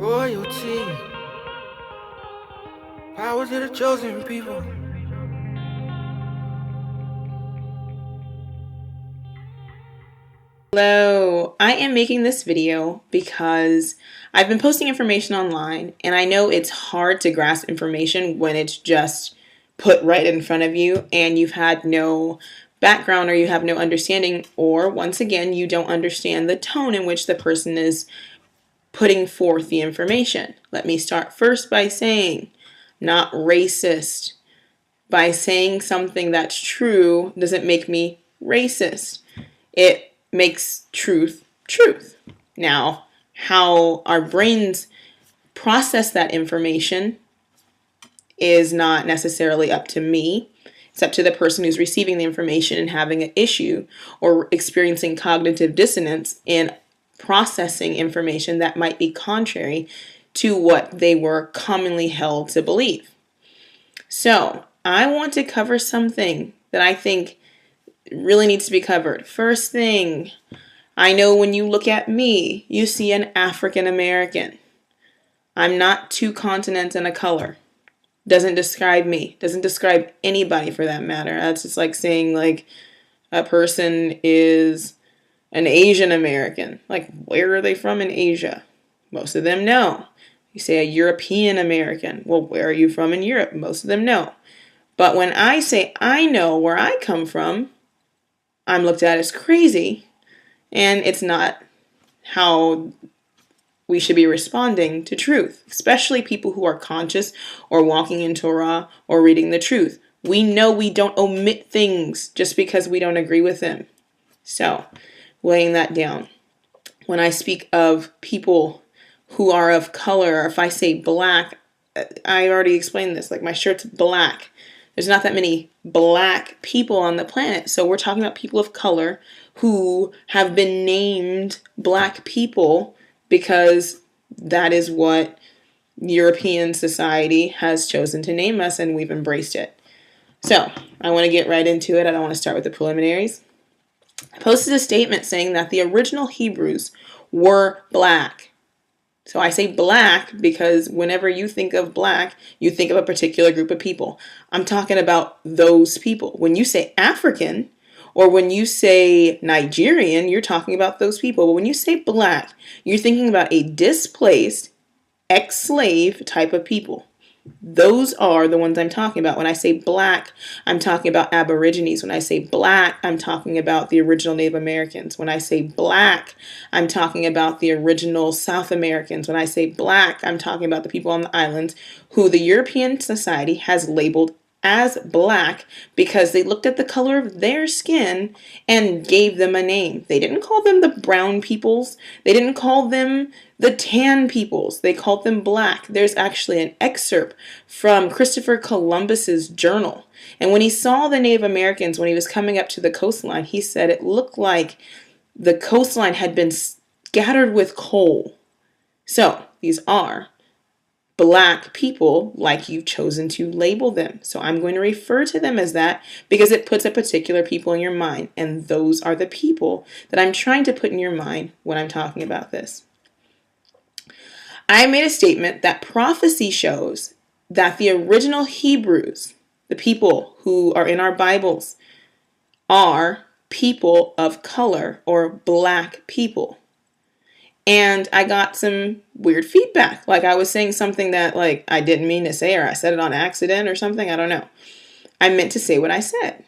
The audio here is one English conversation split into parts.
Royalty, power to the chosen people. Hello, I am making this video because I've been posting information online and I know it's hard to grasp information when it's just put right in front of you and you've had no background or you have no understanding, or once again, you don't understand the tone in which the person is putting forth the information. Let me start first by saying, not racist. By saying something that's true doesn't make me racist. It makes truth truth. Now, how our brains process that information is not necessarily up to me. It's up to the person who's receiving the information and having an issue or experiencing cognitive dissonance in processing information that might be contrary to what they were commonly held to believe. So, I want to cover something that I think really needs to be covered. First thing, I know when you look at me, you see an African American. I'm not two continents and a color. Doesn't describe me. Doesn't describe anybody for that matter. That's just like saying like a person is an Asian American. Like, where are they from in Asia? Most of them know. You say a European American. Well, where are you from in Europe? Most of them know. But when I say I know where I come from, I'm looked at as crazy, and it's not how we should be responding to truth, especially people who are conscious or walking in Torah or reading the truth. We know we don't omit things just because we don't agree with them. So, laying that down. When I speak of people who are of color, or if I say black, I already explained this, like my shirt's black. There's not that many black people on the planet. So we're talking about people of color who have been named black people because that is what European society has chosen to name us, and we've embraced it. So I want to get right into it. I don't want to start with the preliminaries. I posted a statement saying that the original Hebrews were black. So I say black because whenever you think of black, you think of a particular group of people. I'm talking about those people. When you say African or when you say Nigerian, you're talking about those people. But when you say black, you're thinking about a displaced, ex-slave type of people. Those are the ones I'm talking about. When I say black, I'm talking about Aborigines. When I say black, I'm talking about the original Native Americans. When I say black, I'm talking about the original South Americans. When I say black, I'm talking about the people on the islands who the European society has labeled as black because they looked at the color of their skin and gave them a name. They didn't call them the brown peoples. They didn't call them the tan peoples. They called them black. There's actually an excerpt from Christopher Columbus's journal. And when he saw the Native Americans, when he was coming up to the coastline, he said it looked like the coastline had been scattered with coal. So these are black people like you've chosen to label them. So I'm going to refer to them as that because it puts a particular people in your mind. And those are the people that I'm trying to put in your mind when I'm talking about this. I made a statement that prophecy shows that the original Hebrews, the people who are in our Bibles, are people of color or black people. And I got some weird feedback. Like I was saying something that like I didn't mean to say, or I said it on accident or something. I don't know. I meant to say what I said.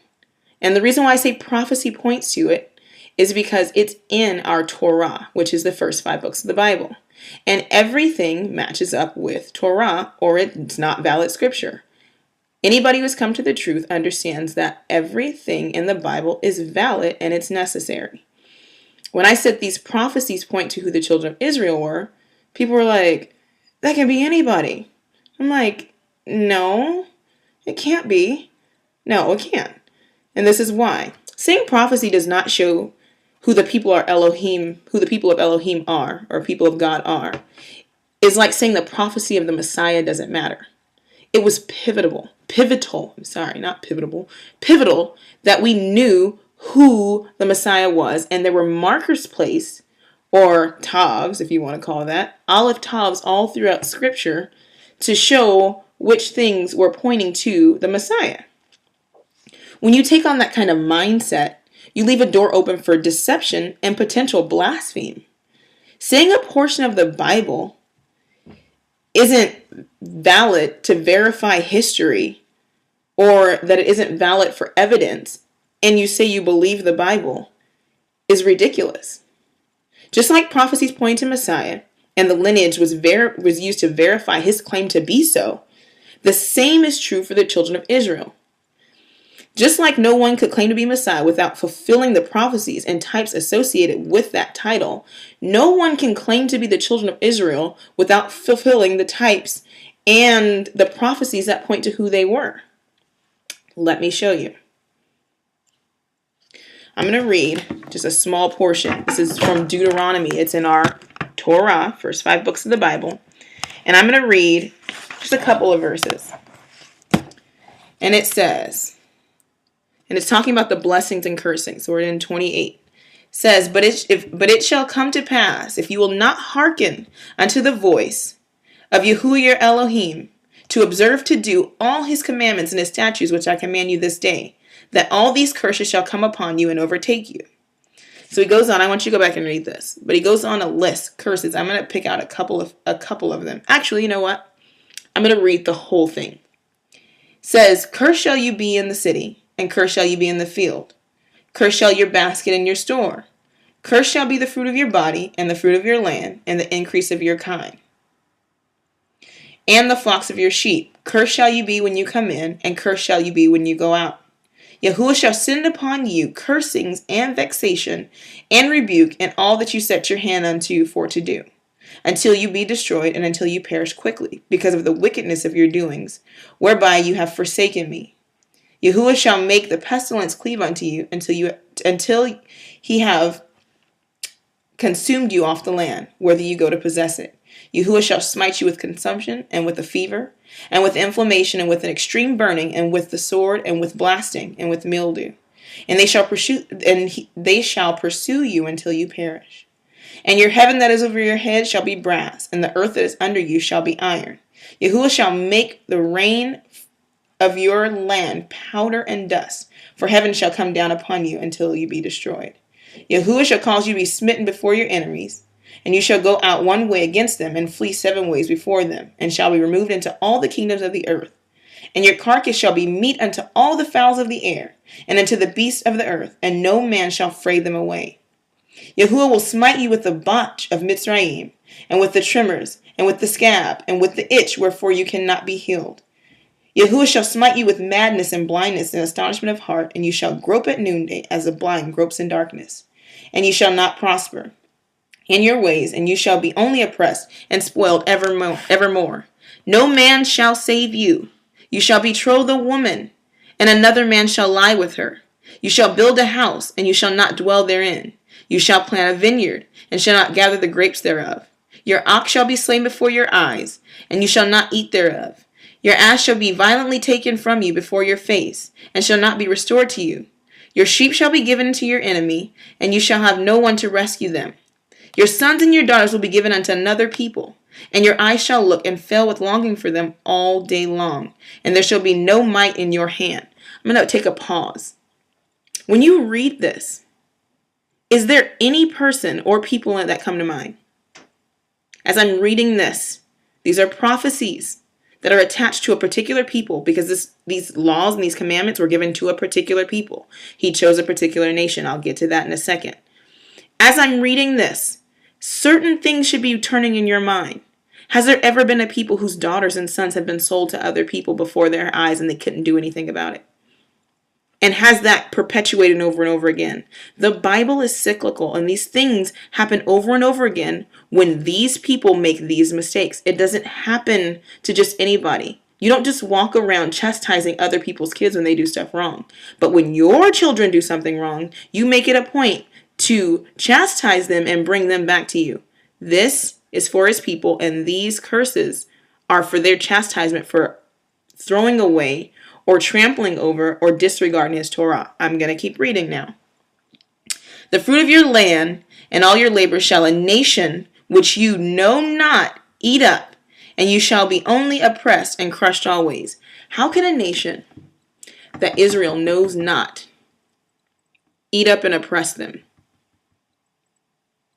And the reason why I say prophecy points to it is because it's in our Torah, which is the first 5 books of the Bible. And everything matches up with Torah, or it's not valid scripture. Anybody who's come to the truth understands that everything in the Bible is valid and it's necessary. When I said these prophecies point to who the children of Israel were, people were like, that can be anybody. I'm like, no, it can't be. No, it can't. And this is why. Saying prophecy does not show who the people are Elohim, who the people of Elohim are, or people of God are, is like saying the prophecy of the Messiah doesn't matter. It was pivotal that we knew who the Messiah was, and there were markers placed or taves, if you want to call that, olive taves all throughout Scripture to show which things were pointing to the Messiah. When you take on that kind of mindset, you leave a door open for deception and potential blaspheme. Saying a portion of the Bible isn't valid to verify history, or that it isn't valid for evidence, and you say you believe the Bible, is ridiculous. Just like prophecies point to Messiah, and the lineage was used to verify his claim to be so, the same is true for the children of Israel. Just like no one could claim to be Messiah without fulfilling the prophecies and types associated with that title, no one can claim to be the children of Israel without fulfilling the types and the prophecies that point to who they were. Let me show you. I'm going to read just a small portion. This is from Deuteronomy. It's in our Torah, first 5 books of the Bible. And I'm going to read just a couple of verses. And it says, and it's talking about the blessings and cursings. So we're in 28. It says, but it shall come to pass, if you will not hearken unto the voice of Yahuwah your Elohim, to observe to do all his commandments and his statutes which I command you this day, that all these curses shall come upon you and overtake you. So he goes on. I want you to go back and read this. But he goes on a list, curses. I'm going to pick out a couple of them. Actually, you know what? I'm going to read the whole thing. It says, cursed shall you be in the city, and cursed shall you be in the field. Cursed shall your basket and your store. Cursed shall be the fruit of your body, and the fruit of your land, and the increase of your kind, and the flocks of your sheep. Cursed shall you be when you come in, and cursed shall you be when you go out. Yahuwah shall send upon you cursings and vexation and rebuke in all that you set your hand unto for to do, until you be destroyed and until you perish quickly, because of the wickedness of your doings, whereby you have forsaken me. Yahuwah shall make the pestilence cleave unto you until he have consumed you off the land, whether you go to possess it. Yahuwah shall smite you with consumption, and with a fever, and with inflammation, and with an extreme burning, and with the sword, and with blasting, and with mildew. And they shall pursue you until you perish. And your heaven that is over your head shall be brass, and the earth that is under you shall be iron. Yahuwah shall make the rain of your land powder and dust, for heaven shall come down upon you until you be destroyed. Yahuwah shall cause you to be smitten before your enemies, and you shall go out one way against them, and flee 7 ways before them, and shall be removed into all the kingdoms of the earth. And your carcass shall be meat unto all the fowls of the air, and unto the beasts of the earth, and no man shall fray them away. Yahuwah will smite you with the botch of Mitzrayim, and with the tremors, and with the scab, and with the itch wherefore you cannot be healed. Yahuwah shall smite you with madness and blindness and astonishment of heart, and you shall grope at noonday as the blind gropes in darkness. And you shall not prosper in your ways, and you shall be only oppressed and spoiled evermore. No man shall save you. You shall betroth a woman, and another man shall lie with her. You shall build a house, and you shall not dwell therein. You shall plant a vineyard, and shall not gather the grapes thereof. Your ox shall be slain before your eyes, and you shall not eat thereof. Your ass shall be violently taken from you before your face, and shall not be restored to you. Your sheep shall be given to your enemy, and you shall have no one to rescue them. Your sons and your daughters will be given unto another people, and your eyes shall look and fail with longing for them all day long, and there shall be no might in your hand. I'm going to take a pause. When you read this, is there any person or people that come to mind? As I'm reading this, these are prophecies that are attached to a particular people, because these laws and these commandments were given to a particular people. He chose a particular nation. I'll get to that in a second. As I'm reading this, certain things should be turning in your mind. Has there ever been a people whose daughters and sons have been sold to other people before their eyes and they couldn't do anything about it? And has that perpetuated over and over again? The Bible is cyclical, and these things happen over and over again when these people make these mistakes. It doesn't happen to just anybody. You don't just walk around chastising other people's kids when they do stuff wrong. But when your children do something wrong, you make it a point to chastise them and bring them back to you. This is for his people, and these curses are for their chastisement for throwing away or trampling over or disregarding his Torah. I'm going to keep reading now. The fruit of your land and all your labor shall a nation which you know not eat up, and you shall be only oppressed and crushed always. How can a nation that Israel knows not eat up and oppress them?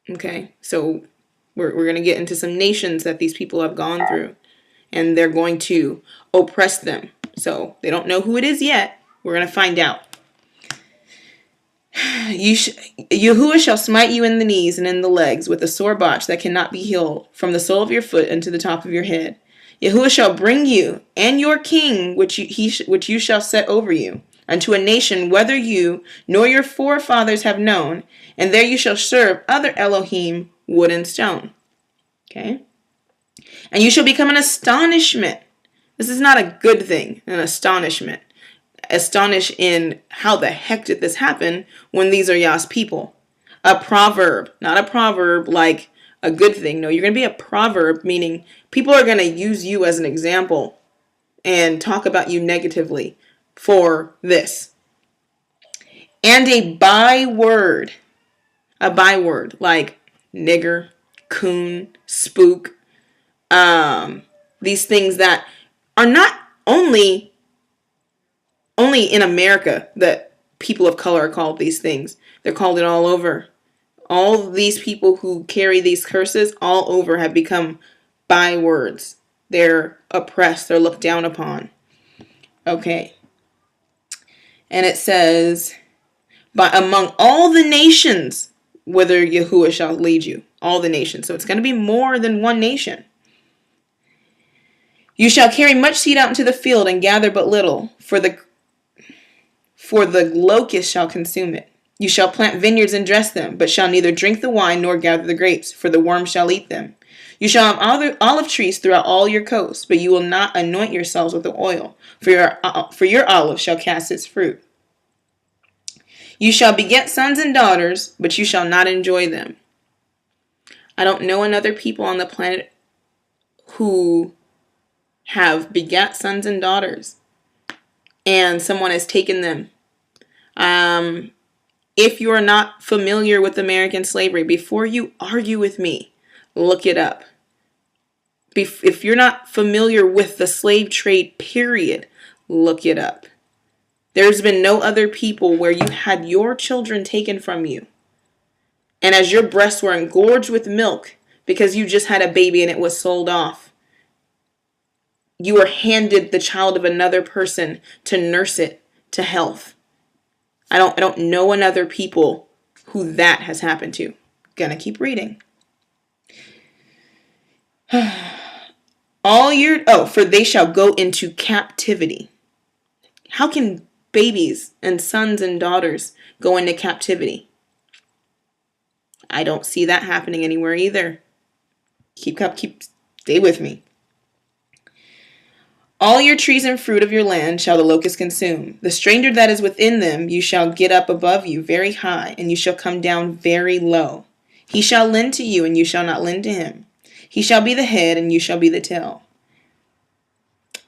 Okay, so we're going to get into some nations that these people have gone through, and they're going to oppress them. So they don't know who it is yet. We're going to find out. Yahuwah shall smite you in the knees and in the legs with a sore botch that cannot be healed from the sole of your foot unto the top of your head. Yahuwah shall bring you and your king, which you shall set over you, unto a nation whether you nor your forefathers have known, and there you shall serve other Elohim, wood and stone. Okay? And you shall become an astonishment. This is not a good thing, an astonishment. Astonished in how the heck did this happen when these are Yah's people. A proverb, not a proverb like a good thing. No, you're going to be a proverb, meaning people are going to use you as an example and talk about you negatively for this. And a byword like nigger, coon, spook, these things that are not only in America that people of color are called these things. They're called it all over. All these people who carry these curses all over have become bywords. They're oppressed. They're looked down upon. Okay. And it says, but among all the nations, whither Yahuwah shall lead you. All the nations. So it's going to be more than one nation. You shall carry much seed out into the field and gather but little, for the locust shall consume it. You shall plant vineyards and dress them, but shall neither drink the wine nor gather the grapes, for the worm shall eat them. You shall have olive trees throughout all your coasts, but you will not anoint yourselves with the oil, for your olive shall cast its fruit. You shall beget sons and daughters, but you shall not enjoy them. I don't know another people on the planet who have begat sons and daughters, and someone has taken them. If you are not familiar with American slavery, before you argue with me, look it up. If you're not familiar with the slave trade, period, look it up. There's been no other people where you had your children taken from you, and as your breasts were engorged with milk because you just had a baby and it was sold off, you were handed the child of another person to nurse it to health. I don't know another people who that has happened to. Gonna keep reading. For they shall go into captivity. How can babies and sons and daughters go into captivity? I don't see that happening anywhere either. Stay with me. All your trees and fruit of your land shall the locust consume. The stranger that is within them you shall get up above you very high, and you shall come down very low. He shall lend to you, and you shall not lend to him. He shall be the head, and you shall be the tail.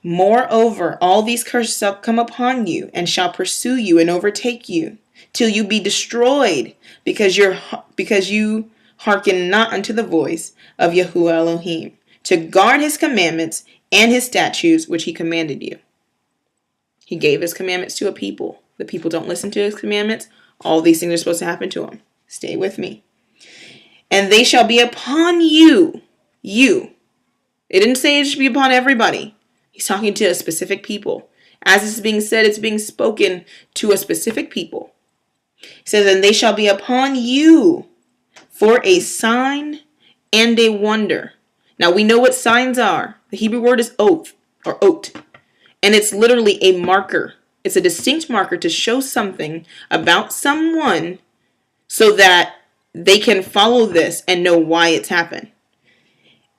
Moreover, all these curses shall come upon you, and shall pursue you and overtake you, till you be destroyed, because you hearken not unto the voice of Yahuwah Elohim, to guard his commandments and his statutes which he commanded you. He gave his commandments to a people. The people don't listen to his commandments. All these things are supposed to happen to them. Stay with me. And they shall be upon you. You. It didn't say it should be upon everybody. He's talking to a specific people. As it's being said, it's being spoken to a specific people. He says, and they shall be upon you for a sign and a wonder. Now we know what signs are. The Hebrew word is oath or oat. And it's literally a marker. It's a distinct marker to show something about someone so that they can follow this and know why it's happened.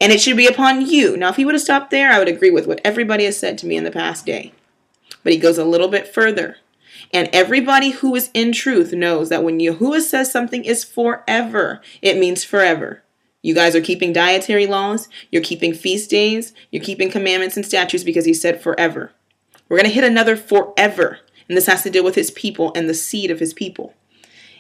And it should be upon you. Now, if he would have stopped there, I would agree with what everybody has said to me in the past day. But he goes a little bit further. And everybody who is in truth knows that when Yahuwah says something is forever, it means forever. You guys are keeping dietary laws. You're keeping feast days. You're keeping commandments and statutes because he said forever. We're going to hit another forever. And this has to deal with his people and the seed of his people.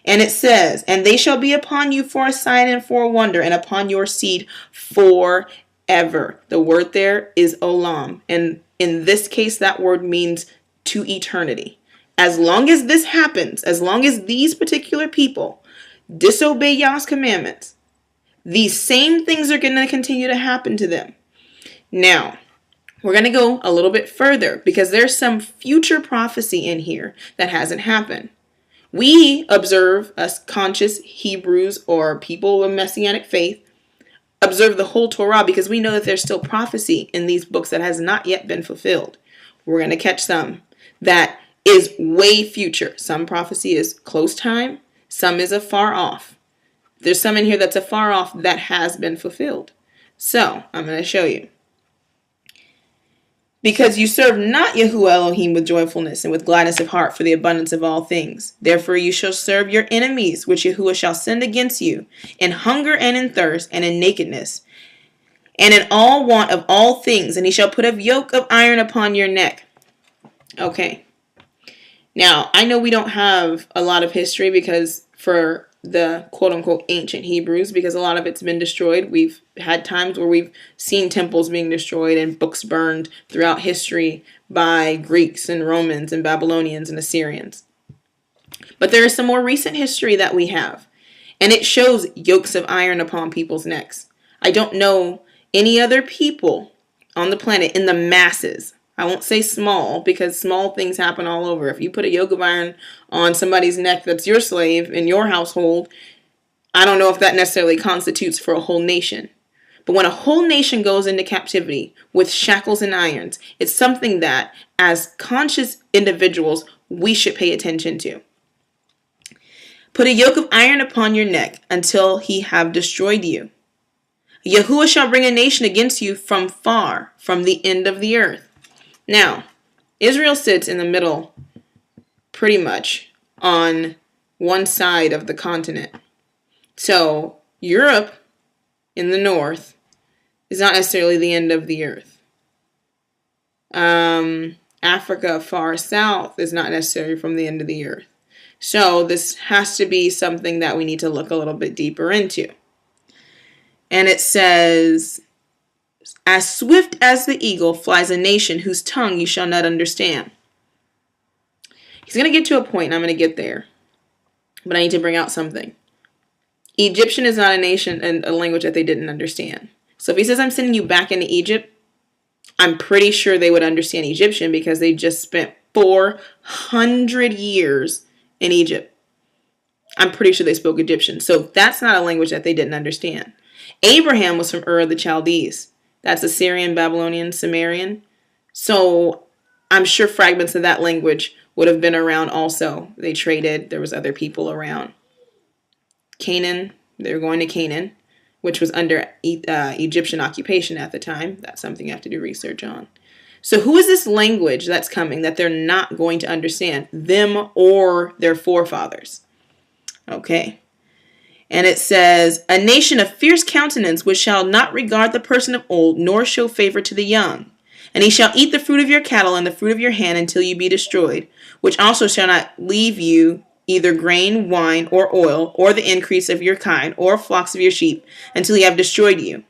And it says, and they shall be upon you for a sign and for a wonder, and upon your seed forever. The word there is olam. And in this case, that word means to eternity. As long as this happens, as long as these particular people disobey Yah's commandments, these same things are going to continue to happen to them. Now, we're going to go a little bit further because there's some future prophecy in here that hasn't happened. We observe, as conscious Hebrews or people of Messianic faith, observe the whole Torah because we know that there's still prophecy in these books that has not yet been fulfilled. We're going to catch some that is way future. Some prophecy is close time, some is afar off. There's some in here that's afar off that has been fulfilled. So, I'm going to show you. Because you serve not Yahuwah Elohim with joyfulness and with gladness of heart for the abundance of all things. Therefore you shall serve your enemies, which Yahuwah shall send against you, in hunger and in thirst and in nakedness, and in all want of all things. And he shall put a yoke of iron upon your neck. Okay. Now, I know we don't have a lot of history because for the quote-unquote ancient Hebrews, because a lot of it's been destroyed. We've had times where we've seen temples being destroyed and books burned throughout history by Greeks and Romans and Babylonians and Assyrians. But there is some more recent history that we have, and it shows yokes of iron upon people's necks. I don't know any other people on the planet in the masses. I won't say small because small things happen all over. If you put a yoke of iron on somebody's neck that's your slave in your household, I don't know if that necessarily constitutes for a whole nation. But when a whole nation goes into captivity with shackles and irons, it's something that, as conscious individuals, we should pay attention to. Put a yoke of iron upon your neck until he have destroyed you. Yahuwah shall bring a nation against you from far, from the end of the earth. Now, Israel sits in the middle, pretty much, on one side of the continent. So, Europe, in the north, is not necessarily the end of the earth. Africa, far south, is not necessarily from the end of the earth. So, this has to be something that we need to look a little bit deeper into. And it says, as swift as the eagle flies a nation whose tongue you shall not understand. He's going to get to a point, and I'm going to get there. But I need to bring out something. Egyptian is not a nation and a language that they didn't understand. So if he says, I'm sending you back into Egypt, I'm pretty sure they would understand Egyptian because they just spent 400 years in Egypt. I'm pretty sure they spoke Egyptian. So that's not a language that they didn't understand. Abraham was from Ur of the Chaldees. That's Assyrian, Babylonian, Sumerian. So I'm sure fragments of that language would have been around also. They traded. There was other people around. Canaan, they were going to Canaan, which was under Egyptian occupation at the time. That's something you have to do research on. So who is this language that's coming that they're not going to understand? Them or their forefathers. Okay. And it says, a nation of fierce countenance which shall not regard the person of old, nor show favor to the young. And he shall eat the fruit of your cattle and the fruit of your hand until you be destroyed, which also shall not leave you either grain, wine, or oil, or the increase of your kind, or flocks of your sheep, until he have destroyed you.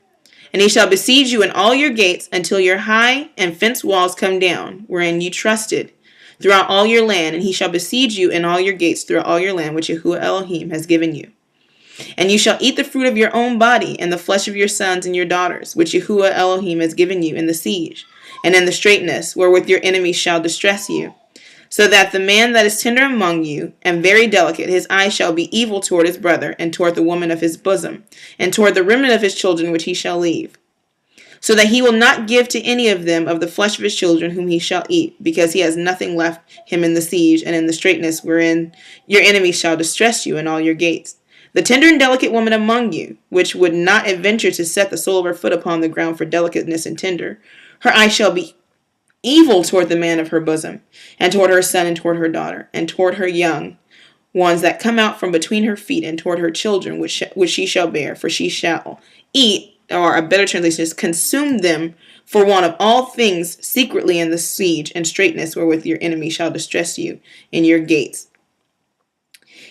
And he shall besiege you in all your gates until your high and fenced walls come down, wherein you trusted, throughout all your land. And he shall besiege you in all your gates throughout all your land, which Yahuwah Elohim has given you. And you shall eat the fruit of your own body, and the flesh of your sons and your daughters, which Yahuwah Elohim has given you in the siege, and in the straitness, wherewith your enemies shall distress you. So that the man that is tender among you, and very delicate, his eye shall be evil toward his brother, and toward the woman of his bosom, and toward the remnant of his children which he shall leave. So that he will not give to any of them of the flesh of his children whom he shall eat, because he has nothing left him in the siege, and in the straitness wherein your enemies shall distress you in all your gates. The tender and delicate woman among you, which would not adventure to set the sole of her foot upon the ground for delicateness and tender, her eye shall be evil toward the man of her bosom, and toward her son, and toward her daughter, and toward her young ones that come out from between her feet, and toward her children which she shall bear, for she shall eat, or a better translation is consume them for want of all things secretly in the siege and straitness wherewith your enemy shall distress you in your gates.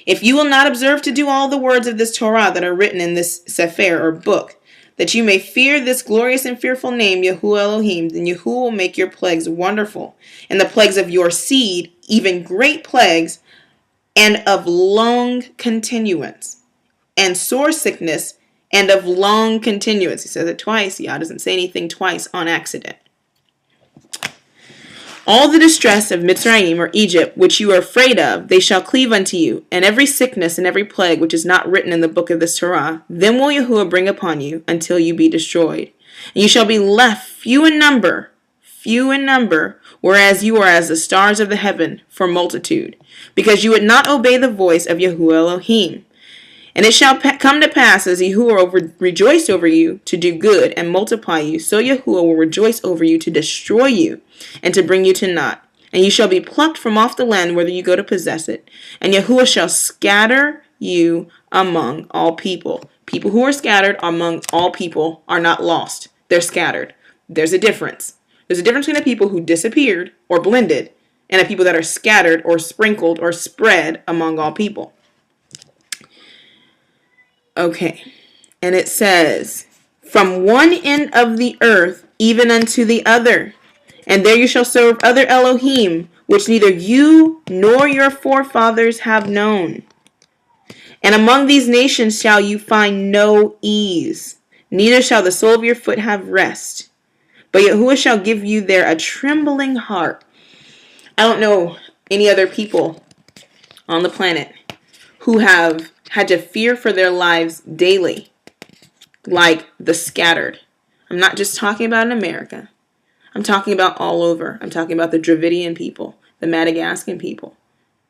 If you will not observe to do all the words of this Torah that are written in this Sefer or book, that you may fear this glorious and fearful name, Yahuwah Elohim, then Yahuwah will make your plagues wonderful, and the plagues of your seed, even great plagues, and of long continuance, and sore sickness, and of long continuance. He says it twice. Yah doesn't say anything twice on accident. All the distress of Mitzrayim or Egypt, which you are afraid of, they shall cleave unto you, and every sickness and every plague which is not written in the book of this Torah, then will Yahuwah bring upon you until you be destroyed. And you shall be left few in number, whereas you are as the stars of the heaven for multitude, because you would not obey the voice of Yahuwah Elohim. And it shall come to pass, as Yahuwah will rejoice over you to do good and multiply you, so Yahuwah will rejoice over you to destroy you and to bring you to naught. And you shall be plucked from off the land whither you go to possess it. And Yahuwah shall scatter you among all people. People who are scattered among all people are not lost. They're scattered. There's a difference. There's a difference between the people who disappeared or blended and the people that are scattered or sprinkled or spread among all people. Okay, and it says, from one end of the earth even unto the other, and there you shall serve other Elohim, which neither you nor your forefathers have known. And among these nations shall you find no ease, neither shall the sole of your foot have rest. But Yahuwah shall give you there a trembling heart. I don't know any other people on the planet who have had to fear for their lives daily, like the scattered. I'm not just talking about in America. I'm talking about all over. I'm talking about the Dravidian people, the Madagascan people,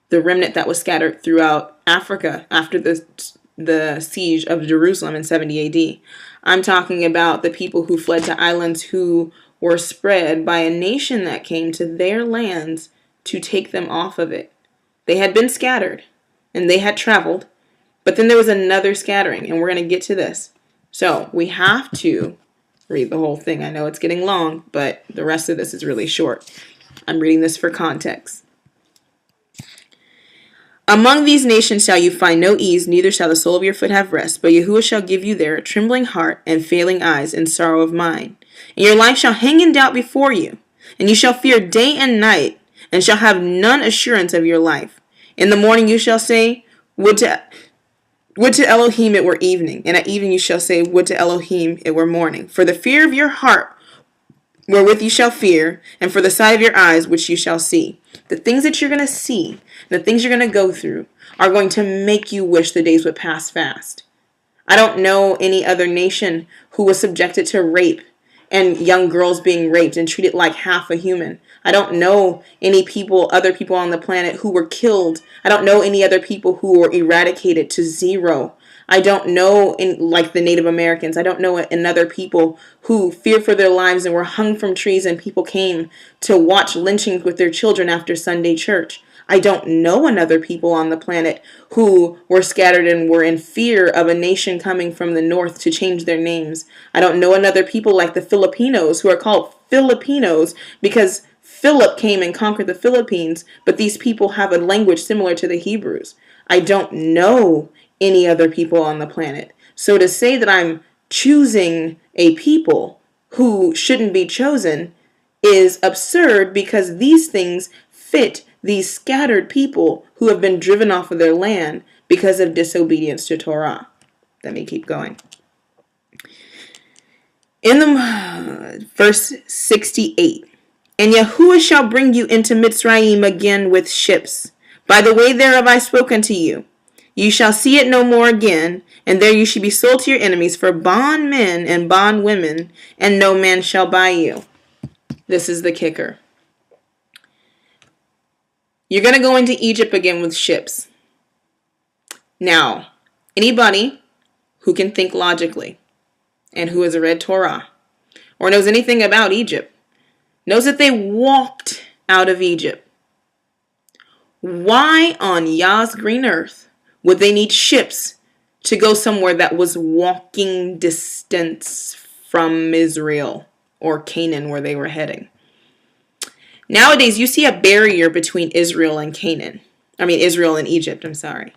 the remnant that was scattered throughout Africa after the siege of Jerusalem in 70 AD. I'm talking about the people who fled to islands who were spread by a nation that came to their lands to take them off of it. They had been scattered and they had traveled. But then there was another scattering, and we're going to get to this. So we have to read the whole thing. I know it's getting long, but the rest of this is really short. I'm reading this for context. Among these nations shall you find no ease, neither shall the sole of your foot have rest, but Yahuwah shall give you there a trembling heart and failing eyes and sorrow of mind. And your life shall hang in doubt before you, and you shall fear day and night, and shall have none assurance of your life. In the morning you shall say, Would to Elohim it were evening, and at evening you shall say, Would to Elohim it were morning. For the fear of your heart, wherewith you shall fear, and for the sight of your eyes, which you shall see. The things that you're going to see, the things you're going to go through, are going to make you wish the days would pass fast. I don't know any other nation who was subjected to rape and young girls being raped and treated like half a human. I don't know any other people on the planet who were killed. I don't know any other people who were eradicated to zero. I don't know, like the Native Americans, I don't know another people who feared for their lives and were hung from trees and people came to watch lynchings with their children after Sunday church. I don't know another people on the planet who were scattered and were in fear of a nation coming from the north to change their names. I don't know another people like the Filipinos who are called Filipinos because Philip came and conquered the Philippines, but these people have a language similar to the Hebrews. I don't know any other people on the planet. So to say that I'm choosing a people who shouldn't be chosen is absurd because these things fit these scattered people who have been driven off of their land because of disobedience to Torah. Let me keep going. In the verse 68, and Yahuwah shall bring you into Mitzrayim again with ships. By the way thereof I spoke unto you. You shall see it no more again, and there you shall be sold to your enemies for bondmen and bondwomen, and no man shall buy you. This is the kicker. You're going to go into Egypt again with ships. Now, anybody who can think logically and who has read Torah or knows anything about Egypt knows that they walked out of Egypt. Why on Yah's green earth would they need ships to go somewhere that was walking distance from Israel or Canaan where they were heading? Nowadays, you see a barrier between Israel and Egypt, I'm sorry.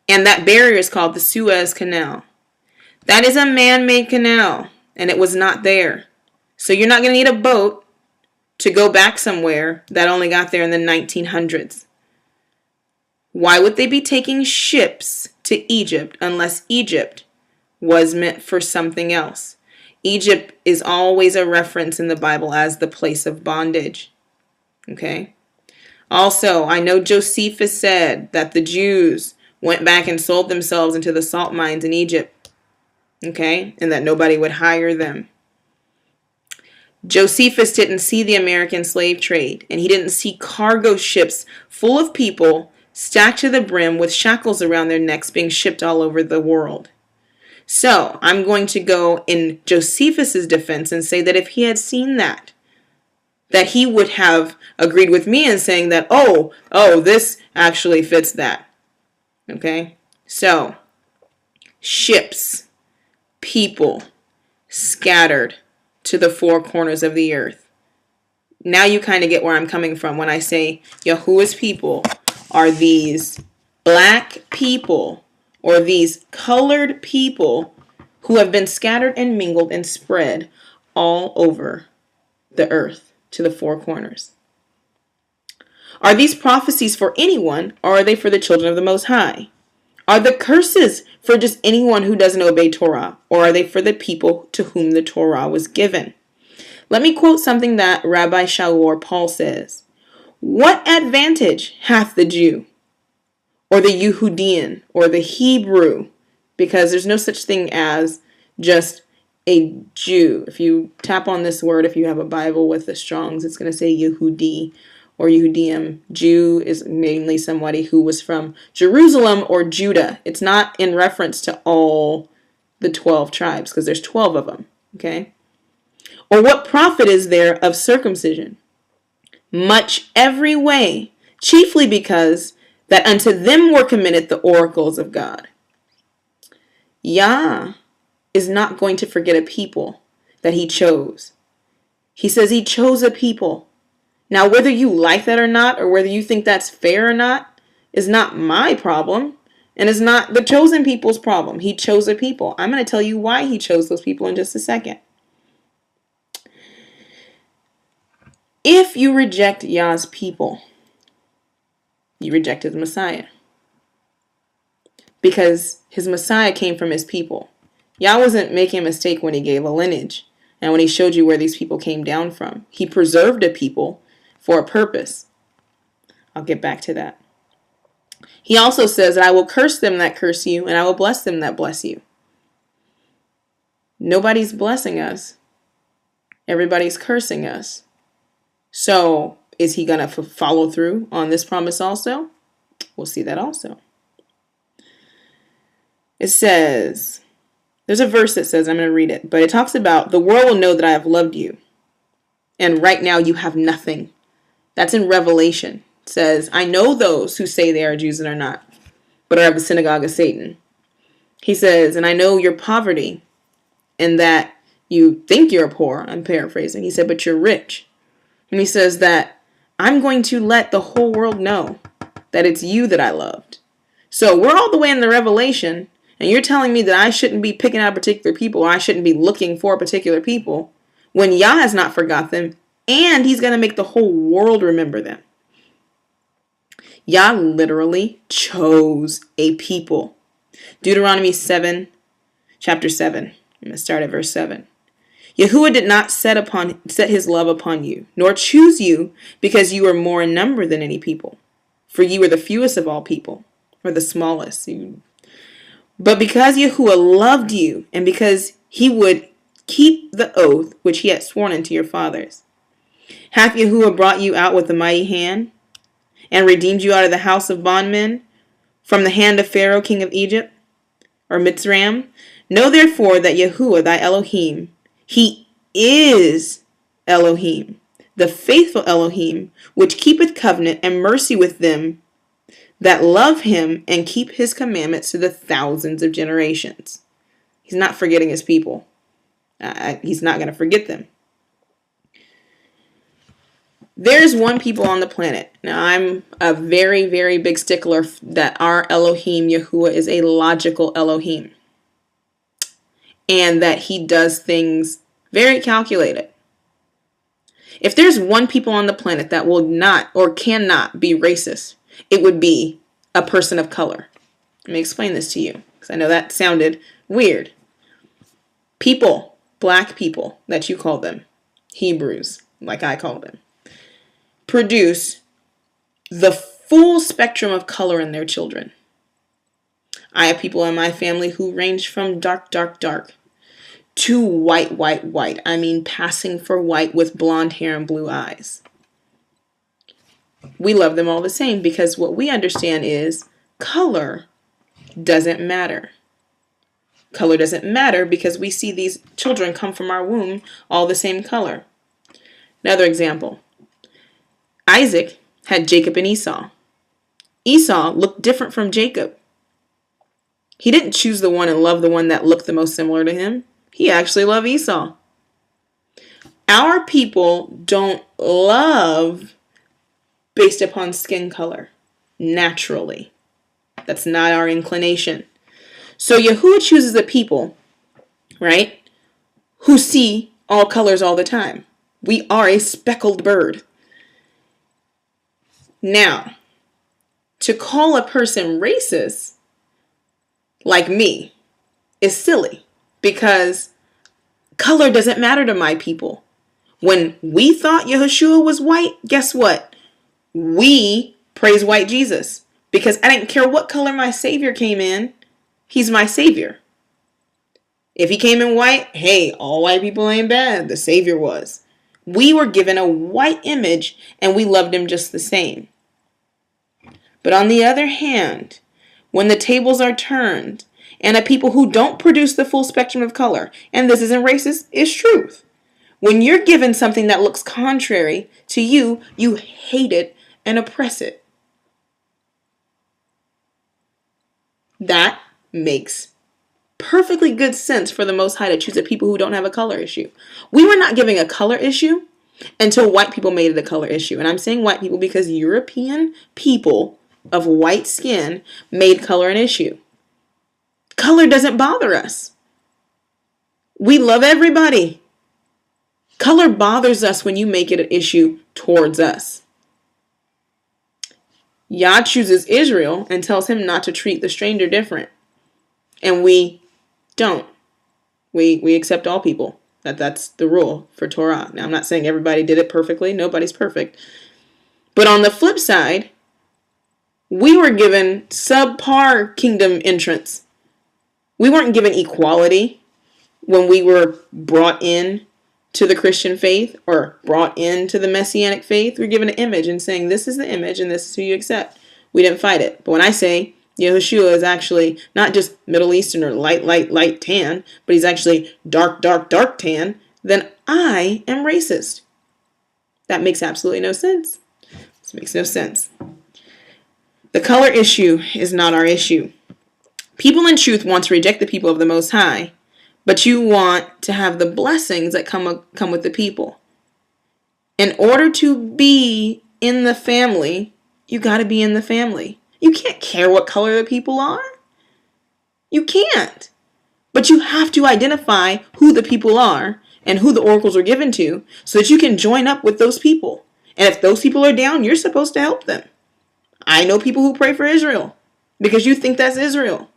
And that barrier is called the Suez Canal. That is a man-made canal, and it was not there. So you're not going to need a boat to go back somewhere that only got there in the 1900s. Why would they be taking ships to Egypt unless Egypt was meant for something else? Egypt is always a reference in the Bible as the place of bondage. Okay? Also, I know Josephus said that the Jews went back and sold themselves into the salt mines in Egypt. Okay? And that nobody would hire them. Josephus didn't see the American slave trade, and he didn't see cargo ships full of people stacked to the brim with shackles around their necks being shipped all over the world. So I'm going to go in Josephus's defense and say that if he had seen that he would have agreed with me in saying that, oh, this actually fits that. Okay? So, ships, people, scattered to the four corners of the earth. Now you kind of get where I'm coming from when I say Yahuwah's people are these black people or these colored people who have been scattered and mingled and spread all over the earth to the four corners. Are these prophecies for anyone, or are they for the children of the Most High? Are the curses for just anyone who doesn't obey Torah, or are they for the people to whom the Torah was given? Let me quote something that Rabbi Shaul Paul says. What advantage hath the Jew, or the Yehudian, or the Hebrew? Because there's no such thing as just a Jew. If you tap on this word, if you have a Bible with the Strongs, it's going to say Yehudi or Yehudim. Jew is mainly somebody who was from Jerusalem or Judah. It's not in reference to all the 12 tribes because there's 12 of them. Okay? Or what profit is there of circumcision? Much every way, chiefly because that unto them were committed the oracles of God. Yah is not going to forget a people that he chose. He says he chose a people. Now, whether you like that or not, or whether you think that's fair or not, is not my problem, and is not the chosen people's problem. He chose a people. I'm going to tell you why he chose those people in just a second. If you reject Yah's people, you reject his Messiah. Because his Messiah came from his people. Yah wasn't making a mistake when he gave a lineage and when he showed you where these people came down from. He preserved a people for a purpose. I'll get back to that. He also says that I will curse them that curse you and I will bless them that bless you. Nobody's blessing us. Everybody's cursing us. So is he going to follow through on this promise also? We'll see that also. It says, there's a verse that says, I'm going to read it, but it talks about the world will know that I have loved you. And right now you have nothing. That's in Revelation. It says, I know those who say they are Jews and are not, but are of the synagogue of Satan. He says, and I know your poverty and that you think you're poor. I'm paraphrasing. He said, but you're rich. And he says that I'm going to let the whole world know that it's you that I loved. So we're all the way in the Revelation, and you're telling me that I shouldn't be picking out particular people, or I shouldn't be looking for particular people, when Yah has not forgot them, and he's going to make the whole world remember them. Yah literally chose a people. Deuteronomy 7, chapter 7. I'm going to start at verse 7. Yahuwah did not set his love upon you, nor choose you because you were more in number than any people. For you were the fewest of all people, or the smallest. But because Yahuwah loved you, and because he would keep the oath which he had sworn unto your fathers. Hath Yahuwah brought you out with a mighty hand, and redeemed you out of the house of bondmen, from the hand of Pharaoh king of Egypt, or Mitzrayim? Know therefore that Yahuwah thy Elohim, he is Elohim, the faithful Elohim, which keepeth covenant and mercy with them that love him and keep his commandments to the thousands of generations. He's not forgetting his people. He's not going to forget them. There's one people on the planet. Now, I'm a very, very big stickler that our Elohim, Yahuwah, is a logical Elohim. And that he does things very calculated. If there's one people on the planet that will not or cannot be racist, it would be a person of color. Let me explain this to you, because I know that sounded weird. People, black people that you call them, Hebrews, like I call them, produce the full spectrum of color in their children. I have people in my family who range from dark, dark, dark to white, white, white. I mean, passing for white with blonde hair and blue eyes. We love them all the same because what we understand is color doesn't matter. Color doesn't matter because we see these children come from our womb all the same color. Another example. Isaac had Jacob and Esau. Esau looked different from Jacob. He didn't choose the one and love the one that looked the most similar to him. He actually loved Esau. Our people don't love based upon skin color, naturally. That's not our inclination. So Yahuwah chooses a people, right, who see all colors all the time. We are a speckled bird. Now, to call a person racist, like me, is silly because color doesn't matter to my people. When we thought Yahushua was white, guess what? We praise white Jesus because I didn't care what color my Savior came in. He's my Savior. If he came in white, hey, all white people ain't bad. The Savior was. We were given a white image and we loved him just the same. But on the other hand, when the tables are turned and a people who don't produce the full spectrum of color, and this isn't racist, it's truth. When you're given something that looks contrary to you, you hate it and oppress it. That makes perfectly good sense for the Most High to choose a people who don't have a color issue. We were not giving a color issue until white people made it a color issue. And I'm saying white people because European people of white skin made color an issue. Color doesn't bother us. We love everybody. Color bothers us when you make it an issue towards us. Yah chooses Israel and tells him not to treat the stranger different. And we don't. We accept all people. That's the rule for Torah. Now, I'm not saying everybody did it perfectly. Nobody's perfect. But on the flip side, we were given subpar kingdom entrance. We weren't given equality when we were brought in to the Christian faith or brought into the Messianic faith. We're given an image and saying this is the image and this is who you accept. We didn't fight it. But when I say Yahushua is actually not just Middle Eastern or light tan, but he's actually dark tan, then I am racist. That makes absolutely no sense. This makes no sense. The color issue is not our issue. People in truth want to reject the people of the Most High, but you want to have the blessings that come with the people. In order to be in the family, you got to be in the family. You can't care what color the people are. You can't. But you have to identify who the people are and who the oracles are given to so that you can join up with those people. And if those people are down, you're supposed to help them. I know people who pray for Israel because you think that's Israel.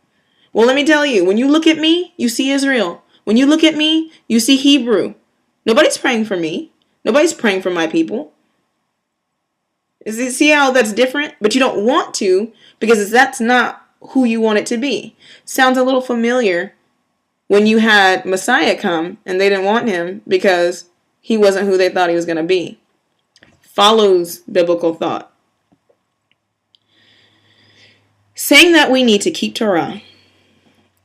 Well, let me tell you, when you look at me, you see Israel. When you look at me, you see Hebrew. Nobody's praying for me. Nobody's praying for my people. See how that's different? But you don't want to because that's not who you want it to be. Sounds a little familiar when you had Messiah come and they didn't want him because he wasn't who they thought he was going to be. Follows biblical thought. Saying that we need to keep Torah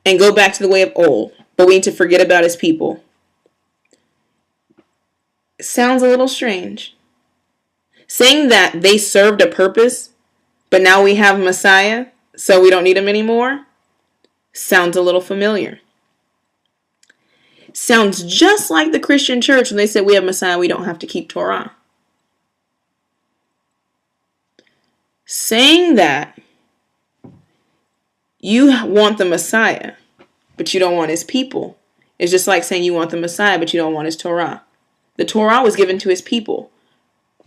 and go back to the way of old, but we need to forget about his people, sounds a little strange. Saying that they served a purpose, but now we have Messiah, so we don't need him anymore, sounds a little familiar. Sounds just like the Christian church when they said we have Messiah, we don't have to keep Torah. Saying that you want the Messiah, but you don't want his people, is just like saying you want the Messiah, but you don't want his Torah. The Torah was given to his people.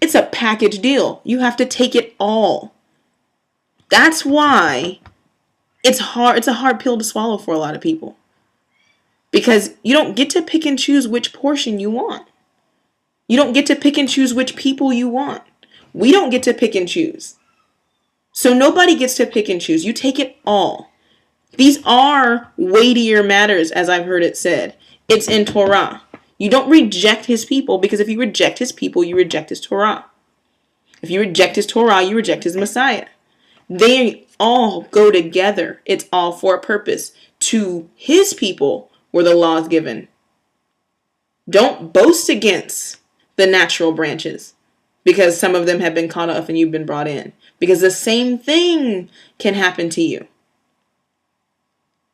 It's a package deal. You have to take it all. That's why it's hard. It's a hard pill to swallow for a lot of people. Because you don't get to pick and choose which portion you want. You don't get to pick and choose which people you want. We don't get to pick and choose. So nobody gets to pick and choose. You take it all. These are weightier matters, as I've heard it said. It's in Torah. You don't reject his people, because if you reject his people, you reject his Torah. If you reject his Torah, you reject his Messiah. They all go together. It's all for a purpose. To his people were the laws given. Don't boast against the natural branches, because some of them have been caught up and you've been brought in. Because the same thing can happen to you.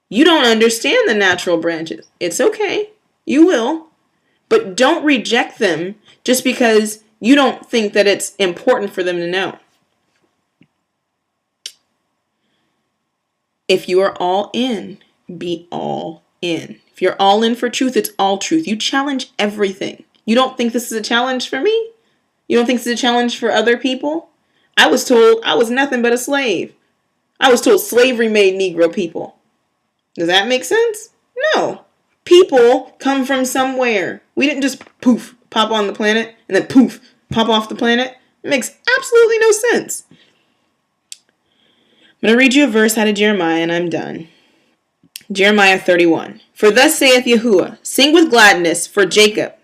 You don't understand the natural branches. It's okay. You will. But don't reject them just because you don't think that it's important for them to know. If you are all in, be all in. If you're all in for truth, it's all truth. You challenge everything. You don't think this is a challenge for me? You don't think this is a challenge for other people? I was told I was nothing but a slave. I was told slavery made Negro people. Does that make sense? No. People come from somewhere. We didn't just poof, pop on the planet, and then poof, pop off the planet. It makes absolutely no sense. I'm going to read you a verse out of Jeremiah, and I'm done. Jeremiah 31. For thus saith Yahuwah, sing with gladness for Jacob,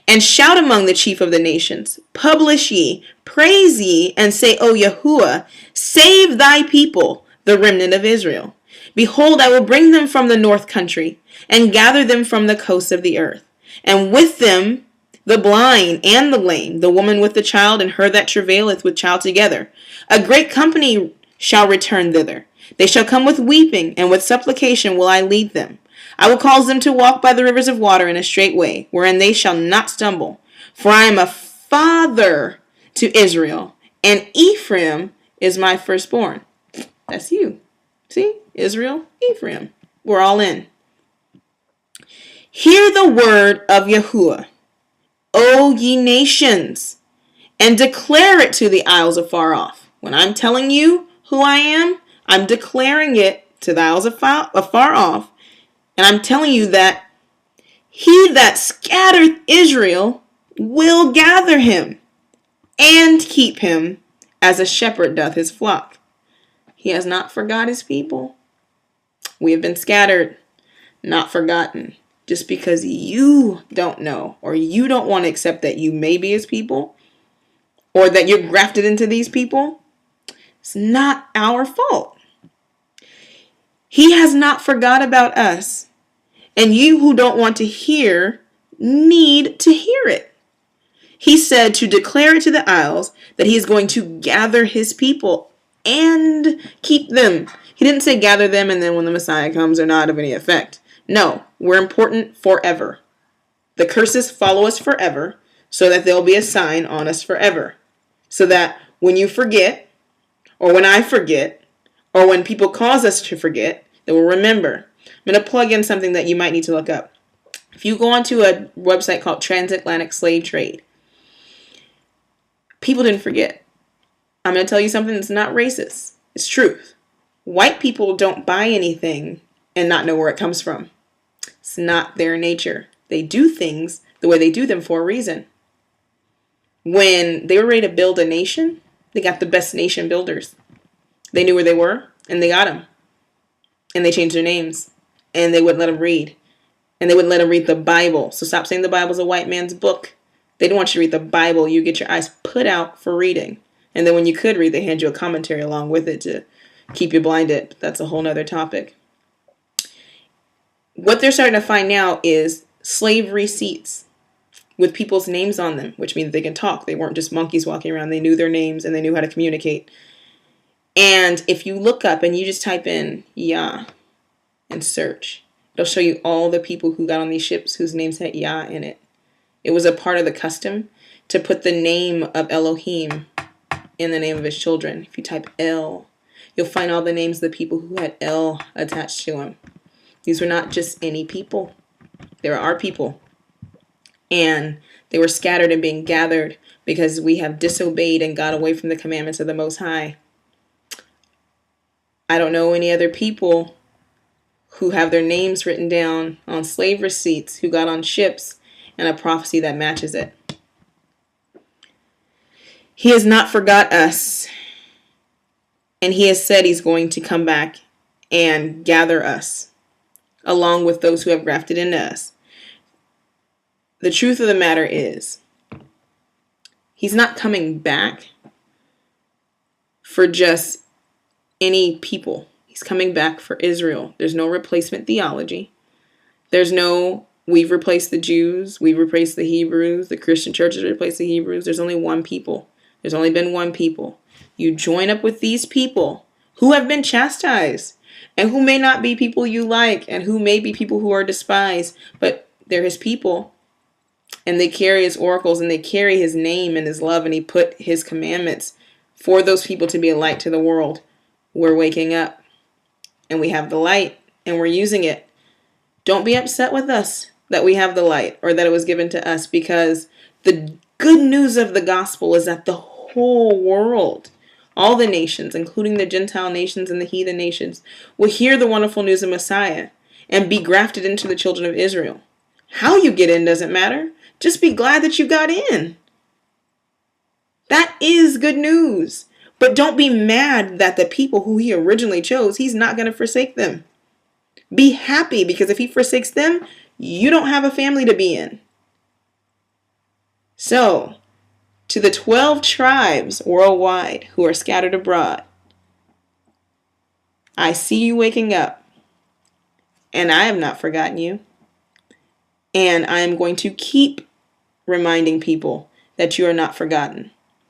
and shout among the chief of the nations. Publish ye, praise ye, and say, O Yahuwah, save thy people, the remnant of Israel. Behold, I will bring them from the north country, and gather them from the coasts of the earth. And with them the blind and the lame, the woman with the child, and her that travaileth with child together. A great company shall return thither. They shall come with weeping, and with supplication will I lead them. I will cause them to walk by the rivers of water in a straight way, wherein they shall not stumble. For I am a father to Israel, and Ephraim is my firstborn. That's you. See? Israel, Ephraim. We're all in. Hear the word of Yahuwah, O ye nations, and declare it to the isles afar off. When I'm telling you who I am, I'm declaring it to the isles afar off, and I'm telling you that he that scattereth Israel will gather him and keep him as a shepherd doth his flock. He has not forgot his people. We have been scattered, not forgotten. Just because you don't know, or you don't want to accept that you may be his people, or that you're grafted into these people, it's not our fault. He has not forgot about us. And you who don't want to hear need to hear it. He said to declare it to the isles that he is going to gather his people and keep them. He didn't say gather them and then when the Messiah comes they're not of any effect. No, we're important forever. The curses follow us forever so that there'll be a sign on us forever. So that when you forget, or when I forget, or when people cause us to forget, they will remember. I'm going to plug in something that you might need to look up. If you go onto a website called Transatlantic Slave Trade, people didn't forget. I'm going to tell you something that's not racist. It's truth. White people don't buy anything and not know where it comes from. It's not their nature. They do things the way they do them for a reason. When they were ready to build a nation, they got the best nation builders. They knew where they were, and they got them. And they changed their names. And they wouldn't let them read. And they wouldn't let them read the Bible. So stop saying the Bible's a white man's book. They don't want you to read the Bible. You get your eyes put out for reading. And then when you could read, they hand you a commentary along with it to keep you blinded. But that's a whole nother topic. What they're starting to find now is slave receipts with people's names on them, which means they can talk. They weren't just monkeys walking around. They knew their names and they knew how to communicate. And if you look up and you just type in Yah and search, it'll show you all the people who got on these ships whose names had Yah in it. It was a part of the custom to put the name of Elohim in the name of his children. If you type L, you'll find all the names of the people who had L attached to them. These were not just any people. They were our people. And they were scattered and being gathered because we have disobeyed and got away from the commandments of the Most High. I don't know any other people who have their names written down on slave receipts, who got on ships, and a prophecy that matches it. He has not forgot us, and he has said he's going to come back and gather us, along with those who have grafted into us. The truth of the matter is, he's not coming back for just any people. He's coming back for Israel. There's no replacement theology. There's no, we've replaced the Jews, we've replaced the Hebrews, the Christian churches replaced the Hebrews. There's only one people. There's only been one people. You join up with these people who have been chastised and who may not be people you like and who may be people who are despised, but they're his people and they carry his oracles and they carry his name and his love, and he put his commandments for those people to be a light to the world. We're waking up and we have the light and we're using it. Don't be upset with us that we have the light or that it was given to us, because the good news of the gospel is that the whole world, all the nations, including the Gentile nations and the heathen nations, will hear the wonderful news of Messiah and be grafted into the children of Israel. How you get in doesn't matter. Just be glad that you got in. That is good news. But don't be mad that the people who he originally chose, he's not going to forsake them. Be happy, because if he forsakes them, you don't have a family to be in. So, to the 12 tribes worldwide who are scattered abroad, I see you waking up, and I have not forgotten you. And I am going to keep reminding people that you are not forgotten.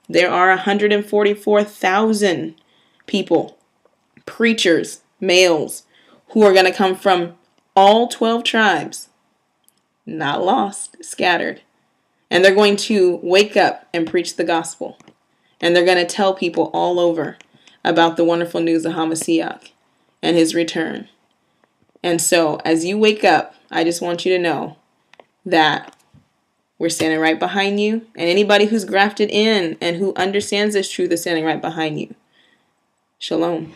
There are 144,000 people, preachers, males, who are going to come from all 12 tribes, not lost, scattered. And they're going to wake up and preach the gospel. And they're going to tell people all over about the wonderful news of Hamashiach and his return. And so as you wake up, I just want you to know that we're standing right behind you. And anybody who's grafted in and who understands this truth is standing right behind you. Shalom.